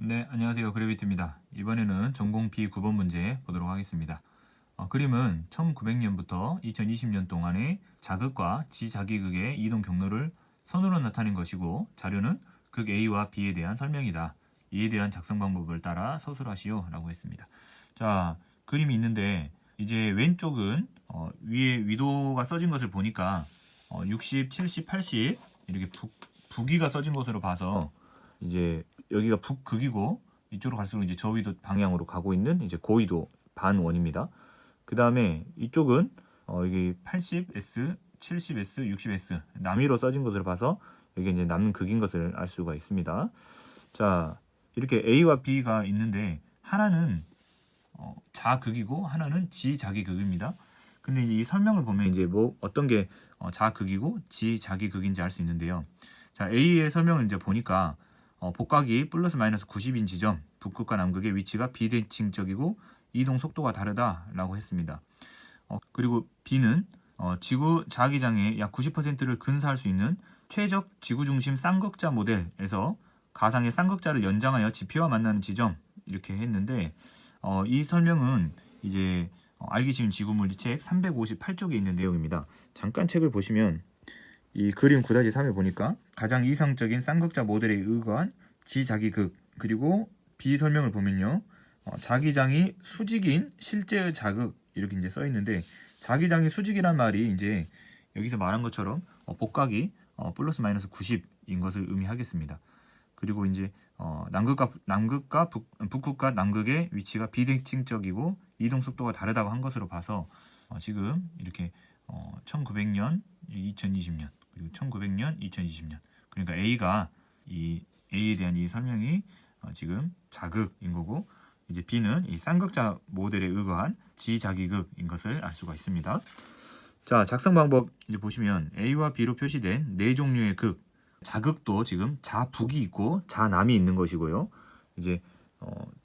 네, 안녕하세요. 그래비티입니다. 이번에는 전공 B9번 문제 보도록 하겠습니다. 그림은 1900년부터 2020년 동안의 자극과 지자기극의 이동 경로를 선으로 나타낸 것이고, 자료는 극 A와 B에 대한 설명이다. 이에 대한 작성 방법을 따라 서술하시오 라고 했습니다. 자, 그림이 있는데 이제 왼쪽은 위에 위도가 써진 것을 보니까 60, 70, 80 이렇게 부기가 써진 것으로 봐서 이제 여기가 북극이고 이쪽으로 갈수록 이제 저위도 방향으로 가고 있는 이제 고위도 반원입니다. 그 다음에 이쪽은 여기 80S, 70S, 60S 남위로 써진 것을 봐서 여기 이제 남는 극인 것을 알 수가 있습니다. 자, 이렇게 A와 B가 있는데 하나는 자극이고 하나는 지자기극입니다. 근데 이 설명을 보면 이제 뭐 어떤 게 자극이고 지자기극인지 알 수 있는데요. 자, A의 설명을 이제 보니까 복각이 플러스 마이너스 90인 지점, 북극과 남극의 위치가 비대칭적이고 이동 속도가 다르다라고 했습니다. 그리고 B는 지구 자기장의 약 90%를 근사할 수 있는 최적 지구 중심 쌍극자 모델에서 가상의 쌍극자를 연장하여 지표와 만나는 지점 이렇게 했는데 이 설명은 이제 알기 쉬운 지구물리 책 358쪽에 있는 내용입니다. 잠깐 책을 보시면 이 그림 9-3에 보니까 가장 이상적인 쌍극자 모델에 의거한 지자기극, 그리고 B 설명을 보면요, 자기장이 수직인 실제의 자극 이렇게 이제 써 있는데, 자기장이 수직이란 말이 이제 여기서 말한 것처럼 복각이 플러스 마이너스 90인 것을 의미하겠습니다. 그리고 이제 남극과 북극과 남극의 위치가 비대칭적이고 이동 속도가 다르다고 한 것으로 봐서 지금 이렇게 1900년, 2020년 그리고 1900년, 2020년, 그러니까 A가 이 A에 대한 이 설명이 지금 자극인 거고, 이제 B는 이 쌍극자 모델에 의거한 지자기극인 것을 알 수가 있습니다. 자, 작성 방법 이제 보시면 A와 B로 표시된 네 종류의 극, 자극도 지금 자북이 있고 자남이 있는 것이고요. 이제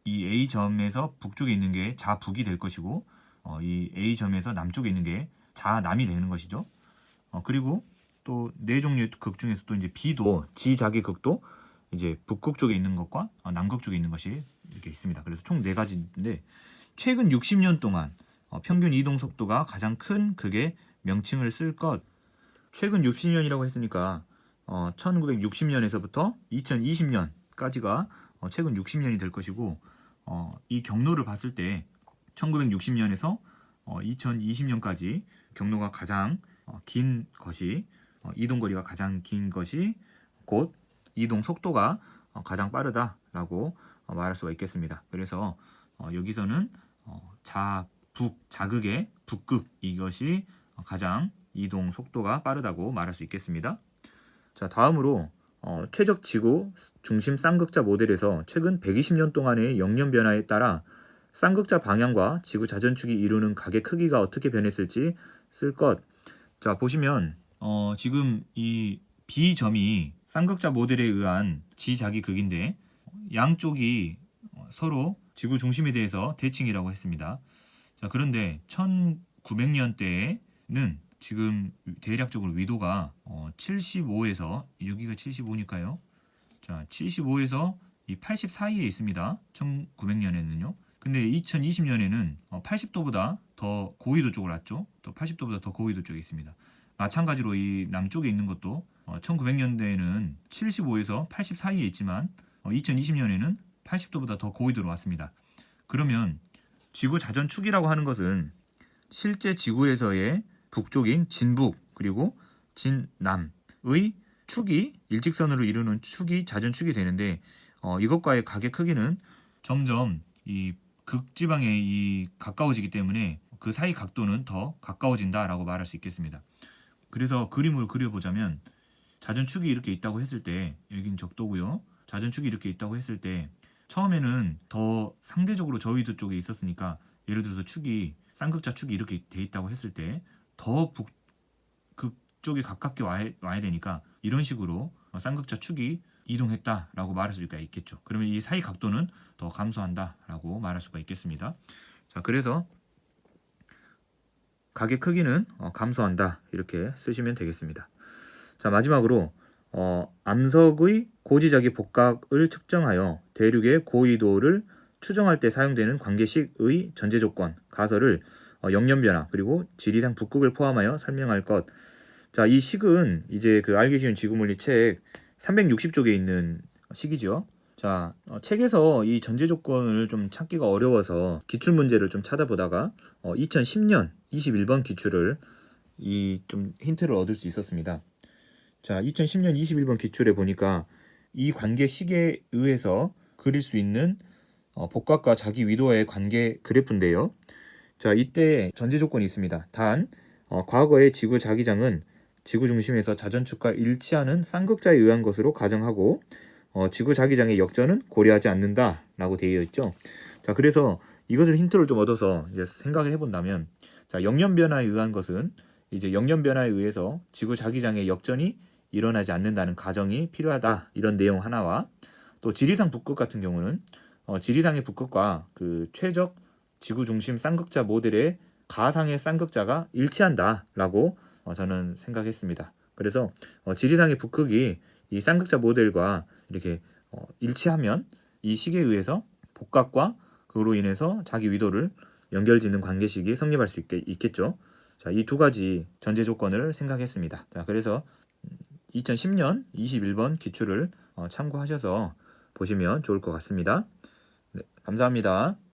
이 A 점에서 북쪽에 있는 게 자북이 될 것이고, 이 A 점에서 남쪽에 있는 게 자남이 되는 것이죠. 그리고 또 네 종류의 극 중에서 또 이제 B도 지자기 극도 이제 북극 쪽에 있는 것과 남극 쪽에 있는 것이 이렇게 있습니다. 그래서 총 네 가지인데, 최근 60년 동안 평균 이동 속도가 가장 큰 극의 명칭을 쓸 것. 최근 60년이라고 했으니까 1960년에서부터 2020년까지가 최근 60년이 될 것이고, 이 경로를 봤을 때 1960년에서 2020년까지 경로가 가장 긴 것이, 이동 거리가 가장 긴 것이 곧 이동 속도가 가장 빠르다라고 말할 수가 있겠습니다. 그래서 여기서는 자극의 북극, 이것이 가장 이동 속도가 빠르다고 말할 수 있겠습니다. 자, 다음으로 최적 지구 중심 쌍극자 모델에서 최근 120년 동안의 영년 변화에 따라 쌍극자 방향과 지구 자전축이 이루는 각의 크기가 어떻게 변했을지 쓸 것. 자, 보시면 지금 이 B점이 쌍극자 모델에 의한 지자기극인데, 양쪽이 서로 지구 중심에 대해서 대칭이라고 했습니다. 자, 그런데 1900년대에는 지금 대략적으로 위도가 75에서, 여기가 75니까요. 자, 75에서 이 80 사이에 있습니다. 1900년에는요. 근데 2020년에는 80도보다 더 고위도 쪽으로 왔죠. 또 80도보다 더 고위도 쪽에 있습니다. 마찬가지로 이 남쪽에 있는 것도 1900년대에는 75에서 80 사이에 있지만 2020년에는 80도보다 더 고위도로 왔습니다. 그러면 지구 자전축이라고 하는 것은 실제 지구에서의 북쪽인 진북 그리고 진남의 축이 일직선으로 이루는 축이 자전축이 되는데, 이것과의 각의 크기는 점점 이 극지방에 이 가까워지기 때문에 그 사이 각도는 더 가까워진다라고 말할 수 있겠습니다. 그래서 그림을 그려보자면, 자전축이 이렇게 있다고 했을 때, 여기는 적도고요. 자전축이 이렇게 있다고 했을 때 처음에는 더 상대적으로 저위도 쪽에 있었으니까, 예를 들어서 축이 쌍극자 축이 이렇게 돼 있다고 했을 때 더 북극쪽에 가깝게 와야 되니까 이런 식으로 쌍극자 축이 이동했다라고 말할 수가 있겠죠. 그러면 이 사이 각도는 더 감소한다라고 말할 수가 있겠습니다. 자, 그래서 각의 크기는 감소한다 이렇게 쓰시면 되겠습니다. 자, 마지막으로 암석의 고지자기 복각을 측정하여 대륙의 고위도를 추정할 때 사용되는 관계식의 전제 조건 가설을 영연변화 그리고 지리상 북극을 포함하여 설명할 것. 자, 이 식은 이제 그 알기 쉬운 지구물리 책 360쪽에 있는 식이죠. 자, 책에서 이 전제 조건을 좀 찾기가 어려워서 기출 문제를 좀 찾아보다가 2010년 21번 기출을 좀 힌트를 얻을 수 있었습니다. 자, 2010년 21번 기출에 보니까 이 관계식에 의해서 그릴 수 있는 복각과 자기 위도와의 관계 그래프인데요. 자, 이때 전제 조건이 있습니다. 단, 과거의 지구 자기장은 지구 중심에서 자전축과 일치하는 쌍극자에 의한 것으로 가정하고 지구 자기장의 역전은 고려하지 않는다라고 되어 있죠. 자, 그래서 이것을 힌트를 좀 얻어서 이제 생각을 해본다면, 자, 영연 변화에 의한 것은 이제 영연 변화에 의해서 지구 자기장의 역전이 일어나지 않는다는 가정이 필요하다, 이런 내용 하나와, 또 지리상 북극 같은 경우는 지리상의 북극과 그 최적 지구 중심 쌍극자 모델의 가상의 쌍극자가 일치한다라고 저는 생각했습니다. 그래서 지리상의 북극이 이 쌍극자 모델과 이렇게 일치하면 이 식에 의해서 복각과 그로 인해서 자기 위도를 연결짓는 관계식이 성립할 수 있겠죠. 자, 이 두 가지 전제 조건을 생각했습니다. 자, 그래서 2010년 21번 기출을 참고하셔서 보시면 좋을 것 같습니다. 네, 감사합니다.